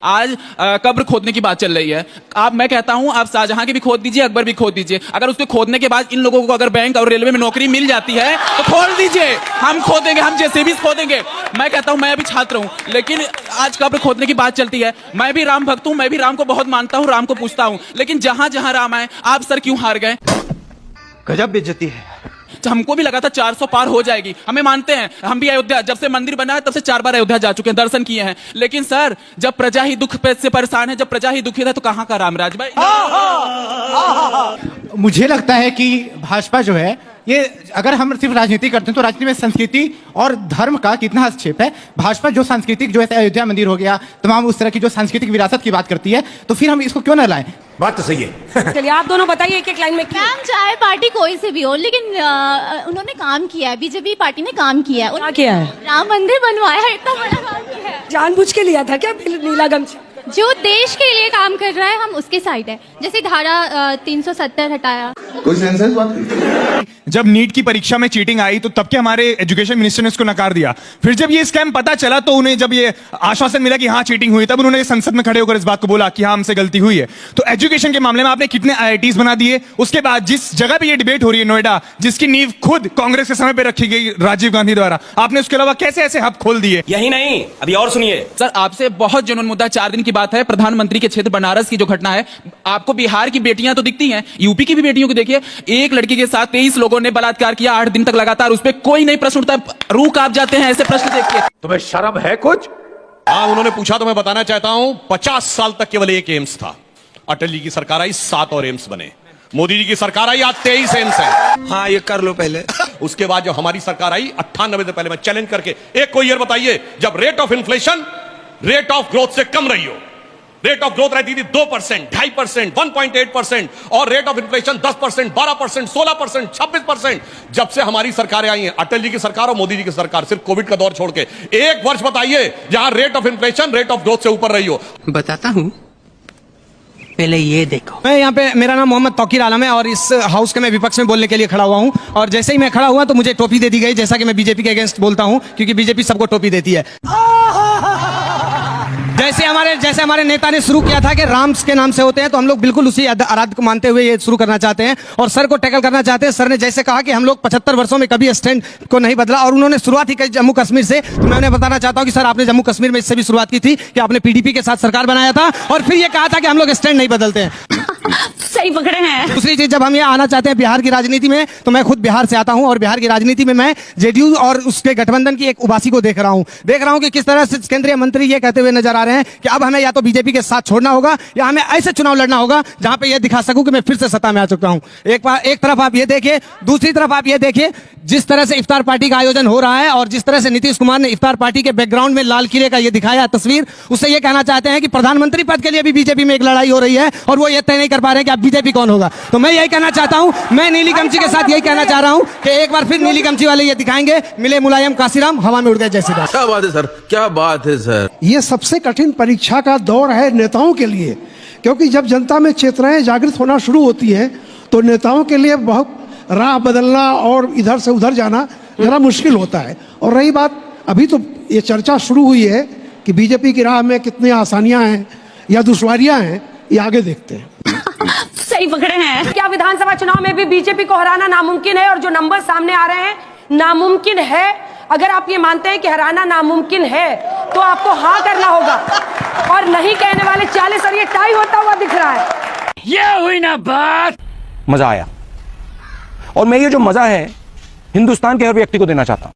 आज कब्र खोदने की बात चल रही है। मैं कहता हूं आप शाहजहां की भी खोद दीजिए, अकबर भी खोद दीजिए। अगर उसके खोदने के बाद इन लोगों को अगर बैंक और रेलवे में नौकरी मिल जाती है तो खोल दीजिए, हम खोदेंगे, हम जेसीबी खोदेंगे। मैं कहता हूं मैं अभी छात्र हूं, लेकिन आज कब्र खोदने की बात चलती है। मैं भी राम भक्त हूं, मैं भी राम को बहुत मानता हूं, राम को पूछता हूं, लेकिन जहां जहां राम आए आप सर क्यों हार गए? गजब बेइज्जती है। हमको भी लगा था 400 पार हो जाएगी, हमें मानते हैं, हम भी अयोध्या जब से मंदिर बना है तब से 4 बार अयोध्या जा चुके हैं, दर्शन किए हैं। लेकिन सर जब प्रजा ही दुख से परेशान है, जब प्रजा ही दुखी है तो कहां का रामराज भाई? मुझे लगता है कि भाजपा जो है ये, अगर हम सिर्फ राजनीति करते हैं तो राजनीति में संस्कृति और धर्म का कितना हस्तक्षेप है। भाजपा जो सांस्कृतिक जो है अयोध्या मंदिर हो गया, तमाम उस तरह की जो सांस्कृतिक विरासत की बात करती है, तो फिर हम इसको क्यों न लाएं? बात तो सही है। चलिए आप दोनों बताइए एक एक लाइन में। मैम चाहे पार्टी कोई से भी हो, लेकिन उन्होंने काम किया है, बीजेपी पार्टी ने काम किया है। क्या किया है? राम मंदिर बनवाया है, इतना बड़ा काम किया है। जानबूझ के लिया था क्या नीला गमछा? जो देश के लिए काम कर रहा है हम उसके साइड है। जैसे धारा 370 हटाया। कोई सेंस है इस बात की? जब नीट की परीक्षा में चीटिंग आई तो तब के हमारे एजुकेशन मिनिस्टर ने इसको नकार दिया। फिर जब ये स्कैम पता चला तो उन्हें जब ये आश्वासन मिला कि हाँ चीटिंग हुई, तब उन्होंने संसद में खड़े होकर इस बात को बोला कि हाँ हमसे गलती हुई है। तो एजुकेशन के मामले में आपने कितने IITs बना दिए। उसके बाद जिस जगह पे ये डिबेट हो रही है नोएडा, जिसकी नींव खुद कांग्रेस के समय पे रखी गई राजीव गांधी द्वारा, आपने उसके अलावा कैसे ऐसे हब खोल दिए? यही नहीं, अभी और सुनिए सर, आपसे बहुत जुनून मुद्दा, 4 दिन की बात है, प्रधानमंत्री के क्षेत्र बनारस की जो घटना है। आपको बिहार की बेटियां तो दिखती हैं, यूपी की भी बेटियों को देखिए। एक लड़की के साथ 23 लोगों ने बलात्कार किया 8 दिन तक लगातार, उस पर कोई नहीं प्रश्न उठता, रूह कांप जाते हैं ऐसे प्रश्न देख के। तुम्हें शर्म है कुछ? हाँ, उन्होंने पूछा तो मैं बताना चाहता हूं, 50 साल तक केवल एक एम्स था। अटल जी की सरकार आई, 7 और एम्स बने। मोदी जी की सरकार आई, आज 23 एम्स है। हाँ ये कर लो पहले। उसके बाद जो हमारी सरकार आई 98 से पहले, मैं चैलेंज करके एक कोई ईयर बताइए जब rate of inflation rate of growth से कम रही हो। रेट ऑफ ग्रोथ रहती थी 2%, 2.5%, 1.8%, और रेट ऑफ इन्फ्लेशन 10%, 12%, 16%, 26%। जब से हमारी सरकारें आई हैं, अटल जी की सरकार और मोदी जी की सरकार, सिर्फ कोविड का दौर छोड़ के, एक वर्ष बताइए जहां rate of inflation rate of growth से ऊपर रही हो। बताता हूं, पहले ये देखो। मैं यहाँ पे, मेरा नाम मोहम्मद तौकीर आलम है और इस हाउस के मैं विपक्ष में बोलने के लिए खड़ा हुआ हूँ। और जैसे ही मैं खड़ा हुआ तो मुझे टोपी दे दी गई, जैसा कि मैं बीजेपी के अगेंस्ट बोलता हूँ, क्योंकि बीजेपी सबको टोपी देती है। जैसे हमारे नेता ने शुरू किया था कि राम के नाम से होते हैं, तो हम लोग बिल्कुल उसी आराध्य को मानते हुए ये शुरू करना चाहते हैं और सर को टैकल करना चाहते हैं। सर ने जैसे कहा कि हम लोग 75 वर्षों में कभी स्टैंड को नहीं बदला, और उन्होंने शुरुआत ही की जम्मू कश्मीर से। तो मैं उन्हें बताना चाहता हूं कि सर आपने जम्मू कश्मीर में इससे भी शुरुआत की थी कि आपने PDP के साथ सरकार बनाया था और फिर ये कहा था कि हम लोग स्टैंड नहीं बदलते हैं। सही पकड़े हैं। दूसरी चीज, जब हम ये आना चाहते हैं बिहार की राजनीति में, तो मैं खुद बिहार से आता हूं और बिहार की राजनीति में मैं JDU और उसके गठबंधन की एक उबासी को देख रहा हूं कि किस तरह से केंद्रीय मंत्री ये कहते हुए नजर आ रहे हैं कि अब हमें या तो बीजेपी के साथ छोड़ना होगा या हमें ऐसे चुनाव लड़ना होगा जहां पे ये दिखा सकूं कि मैं फिर से सत्ता में आ चुका हूं। एक तरफ आप ये देखिए, दूसरी तरफ आप ये देखिए जिस तरह से इफ्तार पार्टी का आयोजन हो रहा है और जिस तरह से नीतीश कुमार ने इफ्तार पार्टी के बैकग्राउंड में लाल किले का ये दिखाया तस्वीर, उससे ये कहना चाहते हैं कि प्रधानमंत्री पद के लिए भी बीजेपी में एक लड़ाई हो रही है और वो ये तय नहीं कर पा रहे हैं कि अब बीजेपी कौन होगा। तो मैं यही कहना चाहता हूं, मैं नीली गमछी के साथ यही कहना चाह रहा हूं कि एक बार फिर नीली गमछी वाले ये दिखाएंगे, मिले मुलायम काशीराम, हवा में उड़ गए जैसे। क्या बात है सर, क्या बात है सर। ये सबसे कठिन परीक्षा का दौर है नेताओं के लिए, क्योंकि जब जनता में चेतनाएं जागृत होना शुरू होती हैं तो नेताओं के लिए बहुत राह बदलना और इधर से उधर जाना जरा मुश्किल होता है। और रही बात, अभी तो ये चर्चा शुरू हुई है कि बीजेपी की राह में कितनी आसानियां हैं या दुश्वारियां हैं, ये आगे देखते हैं। सही पकड़े हैं। क्या विधानसभा चुनाव में भी बीजेपी को हराना नामुमकिन है? और जो नंबर सामने आ रहे हैं नामुमकिन है, अगर आप ये मानते हैं कि हराना नामुमकिन है तो आपको हाँ करना होगा, और नहीं कहने वाले 40 और ये टाई होता हुआ दिख रहा है। ये हुई ना बात। मजा आया, और मैं ये जो मजा है हिंदुस्तान के हर व्यक्ति को देना चाहता हूं।